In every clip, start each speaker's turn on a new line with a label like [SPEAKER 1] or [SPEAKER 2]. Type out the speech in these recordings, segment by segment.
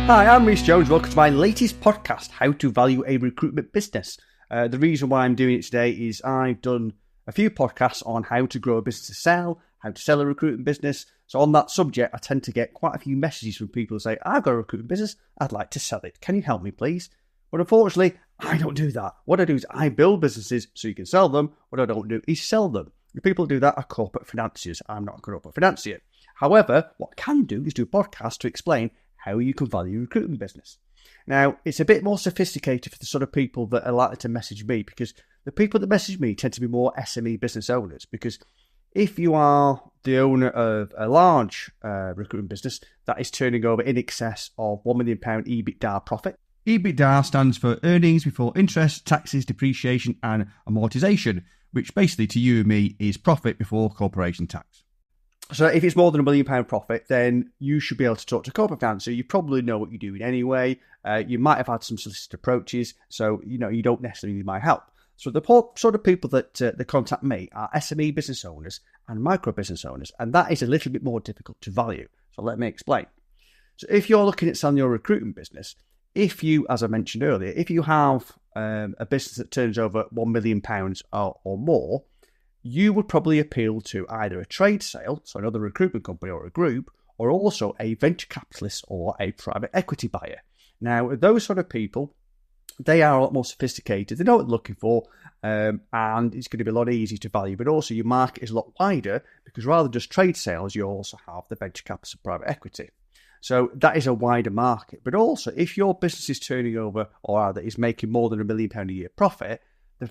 [SPEAKER 1] Hi, I'm Rhys Jones. Welcome to my latest podcast, How to Value a Recruitment Business. The reason why I'm doing it today is I've done a few podcasts on how to grow a business to sell, how to sell a recruitment business. So on that subject, I tend to get quite a few messages from people who say, I've got a recruitment business, I'd like to sell it. Can you help me, please? But unfortunately, I don't do that. What I do is I build businesses so you can sell them. What I don't do is sell them. The people who do that are corporate financiers. I'm not a corporate financier. However, what I can do is do a podcast to explain how you can value a recruitment business. Now, it's a bit more sophisticated for the sort of people that are likely to message me, because the people that message me tend to be more SME business owners. Because if you are the owner of a large recruitment business that is turning over in excess of £1 million EBITDA profit, EBITDA stands for earnings before interest, taxes, depreciation and amortization, which basically to you and me is profit before corporation tax. So if it's more than £1 million profit, then you should be able to talk to a corporate financer. You probably know what you're doing anyway. You might have had some solicitor approaches, so you don't necessarily need my help. So the sort of people that contact me are SME business owners and micro business owners, and that is a little bit more difficult to value. So let me explain. So if you're looking at selling your recruitment business, if you, as I mentioned earlier, if you have a business that turns over £1 million or more, you would probably appeal to either a trade sale, so another recruitment company or a group, or also a venture capitalist or a private equity buyer. Now, those sort of people, they are a lot more sophisticated. They know what they're looking for, and it's going to be a lot easier to value. But also, your market is a lot wider, because rather than just trade sales, you also have the venture capitalist and private equity. So that is a wider market. But also, if your business is turning over, or rather is making more than £1 million a year profit,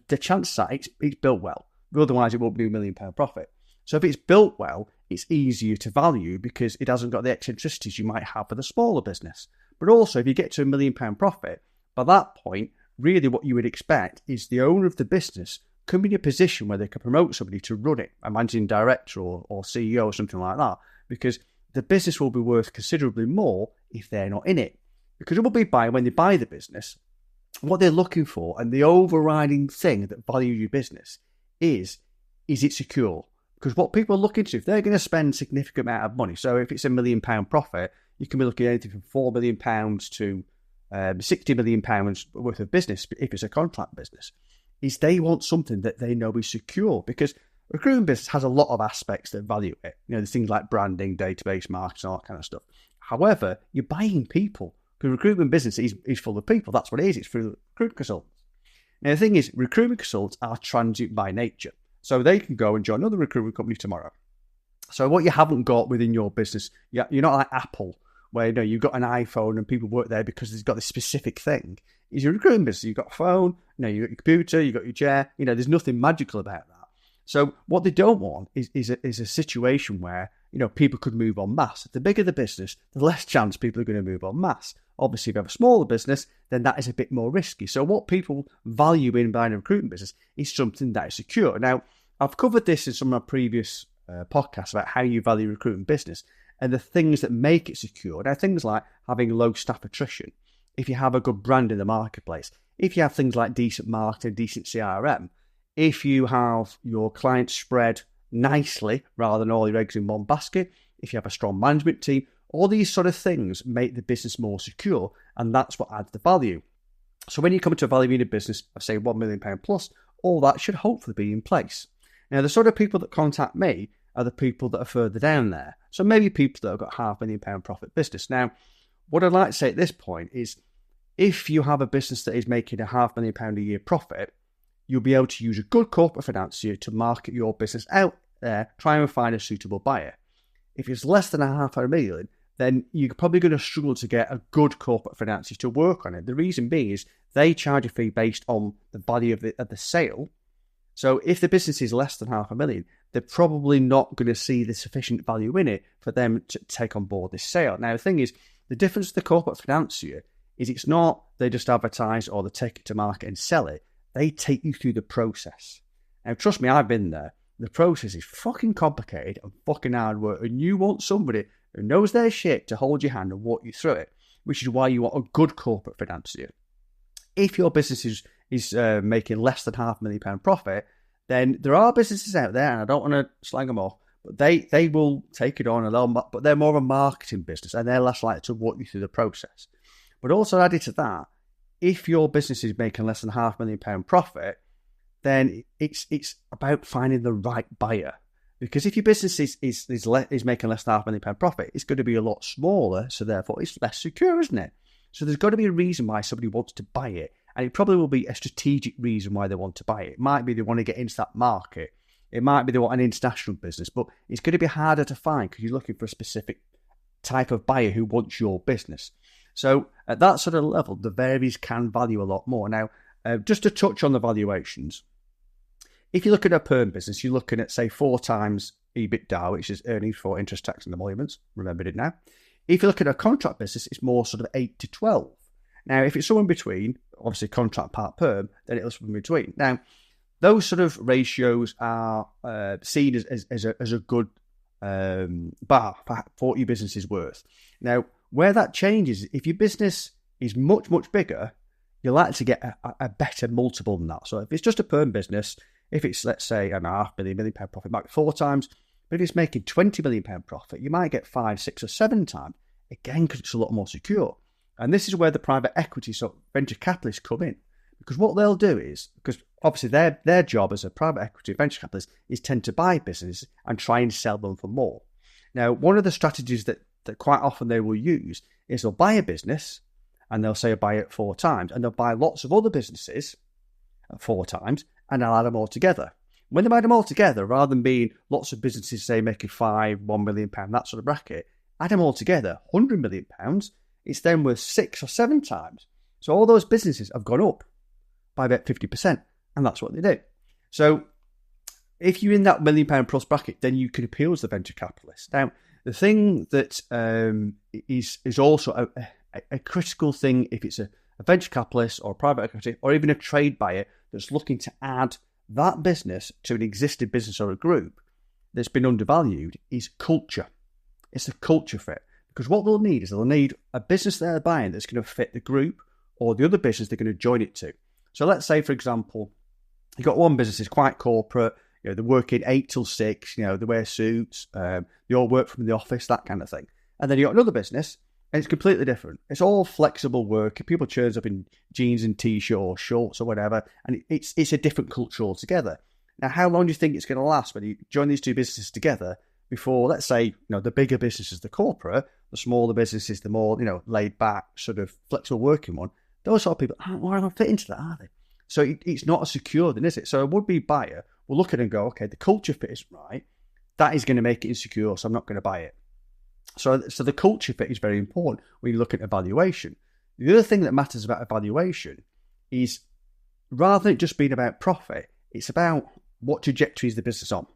[SPEAKER 1] the chances are it's built well. Otherwise, it won't be £1 million profit. So if it's built well, it's easier to value because it hasn't got the eccentricities you might have with a smaller business. But also, if you get to £1 million profit, by that point, really what you would expect is the owner of the business can be in a position where they can promote somebody to run it, a managing director or CEO or something like that, because the business will be worth considerably more if they're not in it. Because it will be when they buy the business, what they're looking for and the overriding thing that values your business is it secure? Because what people are looking to, if they're going to spend a significant amount of money, so if it's £1 million profit, you can be looking at anything from £4 million to £60 million worth of business, if it's a contract business, is they want something that they know is secure. Because recruitment business has a lot of aspects that value it. There's things like branding, database marketing, all that kind of stuff. However, you're buying people, because recruitment business is full of people. That's what it is. It's through recruitment consultants. Now, the thing is, recruitment consultants are transient by nature. So they can go and join another recruitment company tomorrow. So what you haven't got within your business, you're not like Apple, where you've got an iPhone and people work there because they've got this specific thing. Is your recruitment business. You've got a phone, you've got your computer, you've got your chair. There's nothing magical about that. So what they don't want is a situation where people could move en masse. The bigger the business, the less chance people are going to move en masse. Obviously, if you have a smaller business, then that is a bit more risky. So what people value in buying a recruitment business is something that is secure. Now, I've covered this in some of my previous podcasts about how you value recruitment business and the things that make it secure. Now, things like having low staff attrition, if you have a good brand in the marketplace, if you have things like decent marketing, decent CRM, if you have your clients spread nicely rather than all your eggs in one basket, if you have a strong management team, all these sort of things make the business more secure, and that's what adds the value. So when you come to valuing a business of, say, £1 million plus, all that should hopefully be in place. Now, the sort of people that contact me are the people that are further down there. So maybe people that have got £500,000 profit business. Now, what I'd like to say at this point is, if you have a business that is making £500,000 a year profit, you'll be able to use a good corporate financier to market your business out there, try and find a suitable buyer. If it's less than £500,000, then you're probably going to struggle to get a good corporate financier to work on it. The reason being is they charge a fee based on the value of the sale. So if the business is less than £500,000, they're probably not going to see the sufficient value in it for them to take on board this sale. Now, the thing is, the difference with the corporate financier is it's not they just advertise or they take it to market and sell it. They take you through the process. Now, trust me, I've been there. The process is fucking complicated and fucking hard work, and you want somebody who knows their shit to hold your hand and walk you through it, which is why you want a good corporate financier. If your business is making less than £500,000 profit, then there are businesses out there, and I don't want to slang them off, but they will take it on, but they're more of a marketing business, and they're less likely to walk you through the process. But also added to that, if your business is making less than £500,000 profit, then it's about finding the right buyer. Because if your business is making less than £500,000 profit, it's going to be a lot smaller, so therefore it's less secure, isn't it? So there's got to be a reason why somebody wants to buy it, and it probably will be a strategic reason why they want to buy it. It might be they want to get into that market. It might be they want an international business, but it's going to be harder to find because you're looking for a specific type of buyer who wants your business. So at that sort of level, the varies can value a lot more. Now, just to touch on the valuations, if you look at a perm business, you're looking at, say, 4 times EBITDA, which is earnings for interest, tax and emoluments. Remembered it now. If you look at a contract business, it's more sort of 8 to 12. Now, if it's somewhere in between, obviously contract part perm, then it's in between. Now, those sort of ratios are seen as a good bar for what your business is worth. Now, where that changes, if your business is much, much bigger, you're likely to get a better multiple than that. So if it's just a perm business, if it's, let's say, £500,000, £1 million profit, might be 4 times. But if it's making £20 million profit, you might get 5, 6 or 7 times. Again, because it's a lot more secure. And this is where the private equity, so venture capitalists come in. Because what they'll do is, because obviously their job as a private equity venture capitalist is tend to buy businesses and try and sell them for more. Now, one of the strategies that quite often they will use is they'll buy a business and they'll say I'll buy it 4 times. And they'll buy lots of other businesses at 4 times and they'll add them all together. When they add them all together, rather than being lots of businesses, say, making £1 million, that sort of bracket, add them all together, £100 million, it's then worth 6 or 7 times. So all those businesses have gone up by about 50%, and that's what they do. So if you're in that £1 million plus bracket, then you can appeal to the venture capitalist. Now, the thing that is also a critical thing, if it's a venture capitalist or a private equity or even a trade buyer that's looking to add that business to an existing business or a group that's been undervalued, is culture. It's a culture fit. Because what they'll need is they'll need a business they're buying that's going to fit the group or the other business they're going to join it to. So let's say, for example, you've got one business that's quite corporate, they're working 8 till 6, they wear suits, they all work from the office, that kind of thing. And then you've got another business, and it's completely different. It's all flexible work. People turns up in jeans and t-shirt or shorts or whatever, and it's a different culture altogether. Now, how long do you think it's going to last when you join these two businesses together before, let's say, the bigger business is the corporate, the smaller business is the more, laid back, sort of flexible working one? Those sort of people aren't going to fit into that, are they? So it's not a secure then, is it? So a would-be buyer will look at it and go, okay, the culture fit isn't right. That is going to make it insecure, so I'm not going to buy it. So the culture fit is very important when you look at evaluation. The other thing that matters about evaluation is, rather than it just being about profit, it's about what trajectory is the business on.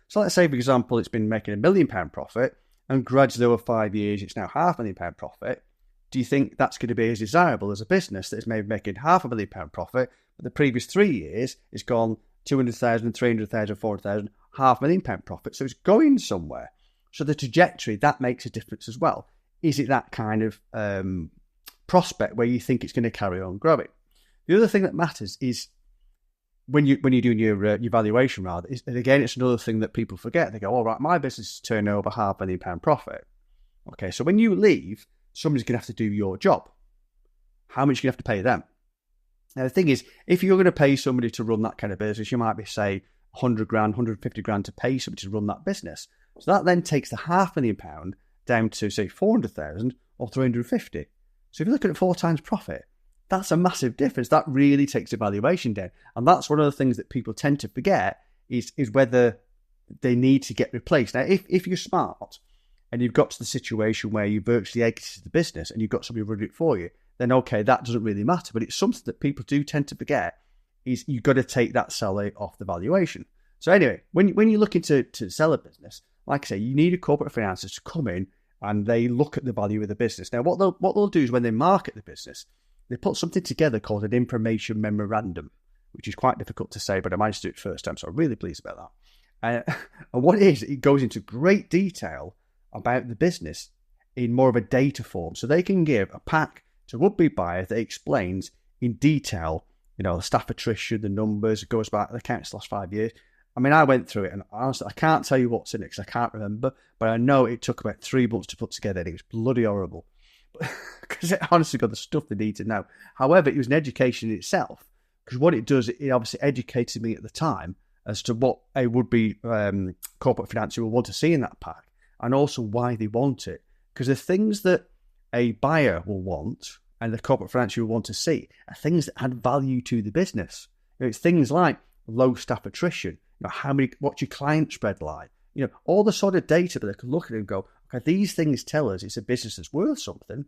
[SPEAKER 1] So let's say, for example, it's been making £1 million profit, and gradually over 5 years, it's now £500,000 profit. Do you think that's going to be as desirable as a business that is maybe making £500,000 profit, but the previous 3 years it's gone 200,000, 300,000, 400,000, £500,000 profit? So it's going somewhere. So the trajectory, that makes a difference as well. Is it that kind of prospect where you think it's going to carry on growing? The other thing that matters is when you're doing your valuation, rather, and again, it's another thing that people forget. They go, all right, my business is turning over £500,000 profit. Okay, so when you leave, somebody's going to have to do your job. How much are you going to have to pay them? Now, the thing is, if you're going to pay somebody to run that kind of business, you might be, say, 100 grand, 150 grand to pay somebody to run that business. So that then takes the £500,000 down to, say, 400,000 or 350. So if you look at it 4 times profit, that's a massive difference. That really takes the valuation down. And that's one of the things that people tend to forget is whether they need to get replaced. Now, if you're smart and you've got to the situation where you virtually exited the business and you've got somebody running it for you, then okay, that doesn't really matter. But it's something that people do tend to forget is you've got to take that seller off the valuation. So anyway, when you're looking to sell a business, like I say, you need a corporate financier to come in and they look at the value of the business. Now, what they'll do is when they market the business, they put something together called an information memorandum, which is quite difficult to say, but I managed to do it first time, so I'm really pleased about that. And what it goes into great detail about the business in more of a data form. So they can give a pack to would-be buyers that explains in detail, the staff attrition, the numbers, it goes back to the accounts the last 5 years. I mean, I went through it, and honestly, I can't tell you what's in it because I can't remember, but I know it took about 3 months to put together, and it was bloody horrible. because it honestly got the stuff they need to know. However, it was an education in itself, because what it does, it obviously educated me at the time as to what a would-be corporate financier will want to see in that pack, and also why they want it. Because the things that a buyer will want and the corporate financier will want to see are things that add value to the business. It's things like low staff attrition, what's your client spread like, all the sort of data that they can look at and go, okay, these things tell us it's a business that's worth something.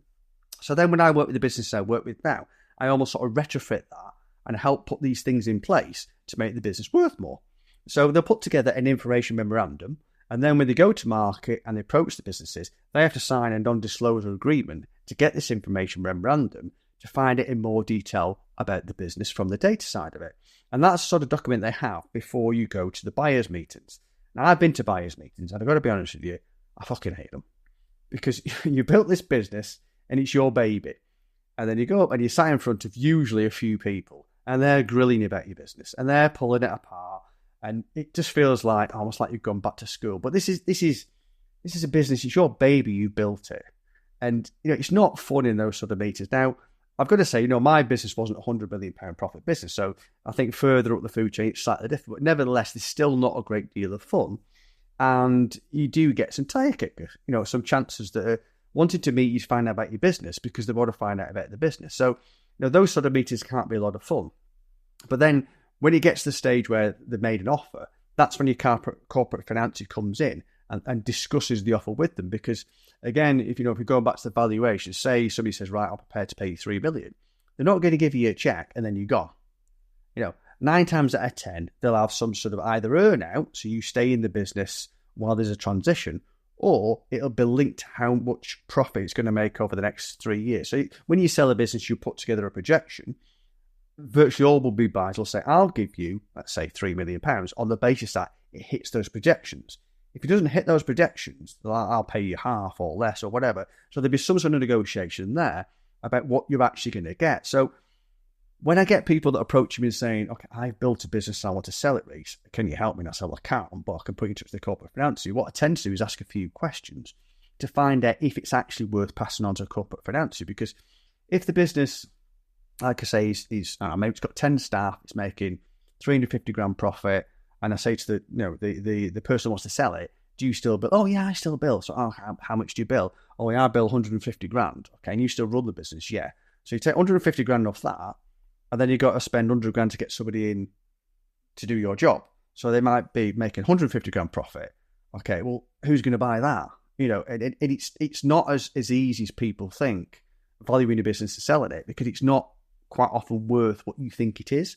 [SPEAKER 1] So then when I work with the business I work with now, I almost sort of retrofit that and help put these things in place to make the business worth more. So they'll put together an information memorandum, and then when they go to market and they approach the businesses, they have to sign a non-disclosure agreement to get this information memorandum to find it in more detail about the business from the data side of it. And that's the sort of document they have before you go to the buyers' meetings. Now, I've been to buyers' meetings, and I've got to be honest with you, I fucking hate them. Because you built this business, and it's your baby. And then you go up and you sat in front of usually a few people, and they're grilling you about your business, and they're pulling it apart. And it just feels like almost like you've gone back to school. But this is a business. It's your baby. You built it, and it's not fun in those sort of meetings. Now, I've got to say, my business wasn't a £100 million profit business, so I think further up the food chain it's slightly different. But nevertheless, there's still not a great deal of fun, and you do get some tire kickers. Some chances that are wanting to meet you to find out about your business because they want to find out about the business. So, those sort of meetings can't be a lot of fun. But then, when it gets to the stage where they've made an offer, that's when your corporate financier comes in and discusses the offer with them. Because again, if you're going back to the valuation, say somebody says, right, I'm prepared to pay you $3 million. They're not going to give you a check and then you're gone. 9 times out of 10, they'll have some sort of either earn out, so you stay in the business while there's a transition, or it'll be linked to how much profit it's going to make over the next 3 years. So when you sell a business, you put together a projection. Virtually all will be buyers will say, I'll give you, let's say, £3 million on the basis that it hits those projections. If it doesn't hit those projections, I'll pay you half or less or whatever. So there'll be some sort of negotiation there about what you're actually going to get. So when I get people that approach me and saying, okay, I've built a business and I want to sell it, Reece, can you help me? And I say, well, I can't, but I can put you in touch with the corporate financier. What I tend to do is ask a few questions to find out if it's actually worth passing on to a corporate financier. Because if the business, like I say, maybe it's got 10 staff, it's making 350 grand profit, and I say to the person who wants to sell it, do you still bill? Oh yeah, I still bill. So how much do you bill? Oh yeah, I bill 150 grand. Okay, and you still run the business? Yeah. So you take 150 grand off that, and then you got to spend 100 grand to get somebody in to do your job. So they might be making 150 grand profit. Okay, well, who's going to buy that? And it's not as easy as people think, valuing a business and selling it, because it's not quite often worth what you think it is.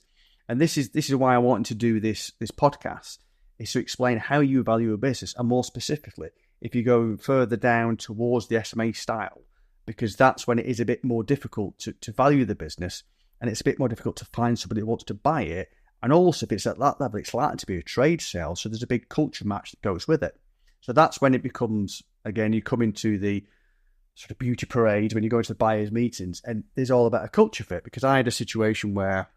[SPEAKER 1] And this is why I wanted to do this podcast, is to explain how you value a business, and more specifically, if you go further down towards the SMA style, because that's when it is a bit more difficult to value the business, and it's a bit more difficult to find somebody who wants to buy it. And also, if it's at that level, it's likely to be a trade sale, so there's a big culture match that goes with it. So that's when it becomes, again, you come into the sort of beauty parade when you go into the buyers' meetings, and there's all about a culture fit. Because I had a situation where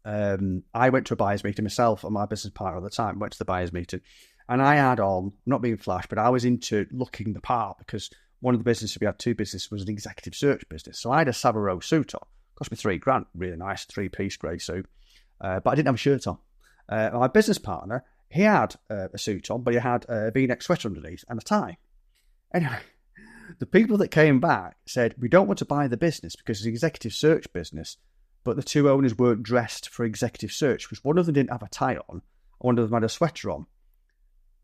[SPEAKER 1] I went to a buyers' meeting myself, and my business partner at the time went to the buyers' meeting, and I had on, not being flash, but I was into looking the part, because one of the businesses, we had two businesses, was an executive search business. So I had a Savile suit on, cost me £3,000, really nice 3-piece grey suit, but I didn't have a shirt on. My business partner, he had a suit on, but he had a V-neck sweater underneath and a tie. Anyway, the people that came back said, we don't want to buy the business because it's an executive search business, but the two owners weren't dressed for executive search, because one of them didn't have a tie on, and one of them had a sweater on.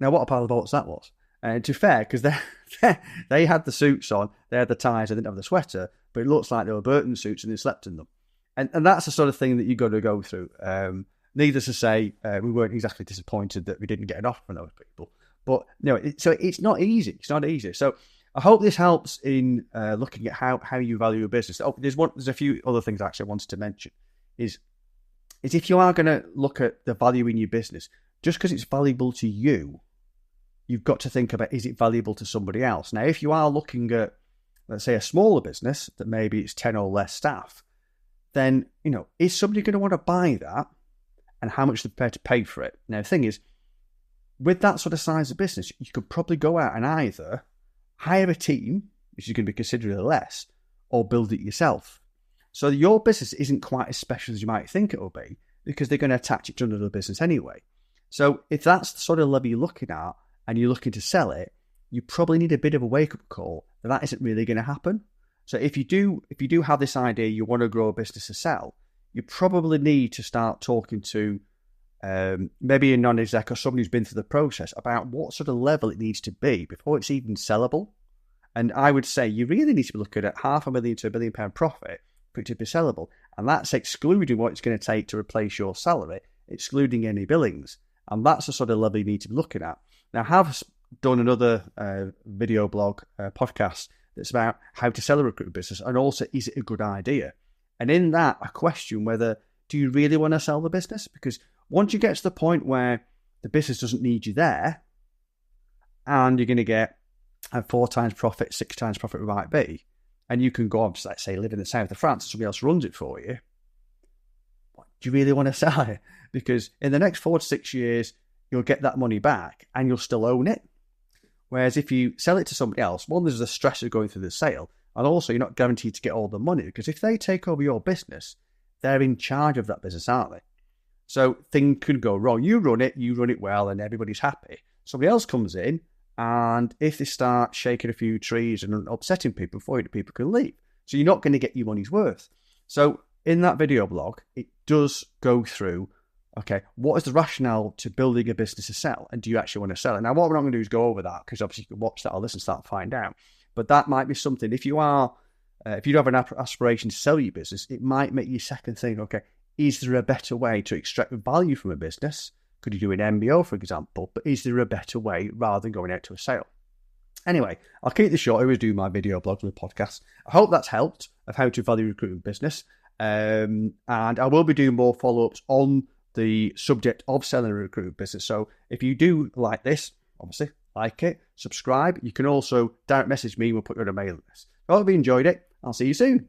[SPEAKER 1] Now, what a pile of bolts that was. And to be fair, because they had the suits on, they had the ties, they didn't have the sweater, but it looks like they were Burton suits and they slept in them. And that's the sort of thing that you've got to go through. Needless to say, we weren't exactly disappointed that we didn't get an offer from those people. But so it's not easy. It's not easy. So I hope this helps in looking at how you value a business. Oh, there's a few other things actually I wanted to mention. Is if you are going to look at the value in your business, just because it's valuable to you, you've got to think about, is it valuable to somebody else? Now, if you are looking at, let's say, a smaller business that maybe it's 10 or less staff, then, is somebody going to want to buy that, and how much they're prepared to pay for it? Now, the thing is, with that sort of size of business, you could probably go out and either hire a team, which is going to be considerably less, or build it yourself. So your business isn't quite as special as you might think it will be, because they're going to attach it to another business anyway. So if that's the sort of level you're looking at and you're looking to sell it, you probably need a bit of a wake-up call that isn't really going to happen. So if you do have this idea, you want to grow a business to sell, you probably need to start talking to maybe a non-exec or someone who's been through the process about what sort of level it needs to be before it's even sellable. And I would say you really need to be looking at £500,000 to £1 million profit for it to be sellable. And that's excluding what it's going to take to replace your salary, excluding any billings. And that's the sort of level you need to be looking at. Now, I have done another video blog podcast that's about how to sell a recruitment business, and also, is it a good idea? And in that, I question whether, do you really want to sell the business? Because once you get to the point where the business doesn't need you there, and you're going to get 4 times profit, 6 times profit it might be, and you can go on to, let's say, live in the south of France and somebody else runs it for you, do you really want to sell it? Because in the next 4 to 6 years, you'll get that money back and you'll still own it. Whereas if you sell it to somebody else, one, there's the stress of going through the sale, and also you're not guaranteed to get all the money, because if they take over your business, they're in charge of that business, aren't they? So things could go wrong. You run it well, and everybody's happy. Somebody else comes in, and if they start shaking a few trees and upsetting people before you, people can leave. So you're not going to get your money's worth. So in that video blog, it does go through, okay, what is the rationale to building a business to sell? And do you actually want to sell it? Now, what we're not going to do is go over that, because obviously you can watch that or listen to that and find out. But that might be something, if you do have an aspiration to sell your business, it might make you second think, okay, is there a better way to extract value from a business? Could you do an MBO, for example? But is there a better way rather than going out to a sale? Anyway, I'll keep this short. I always do my video blogs and podcasts. I hope that's helped of how to value recruitment business. And I will be doing more follow-ups on the subject of selling a recruitment business. So if you do like this, obviously, like it, subscribe. You can also direct message me. We'll put you on a mailing list. I hope you enjoyed it. I'll see you soon.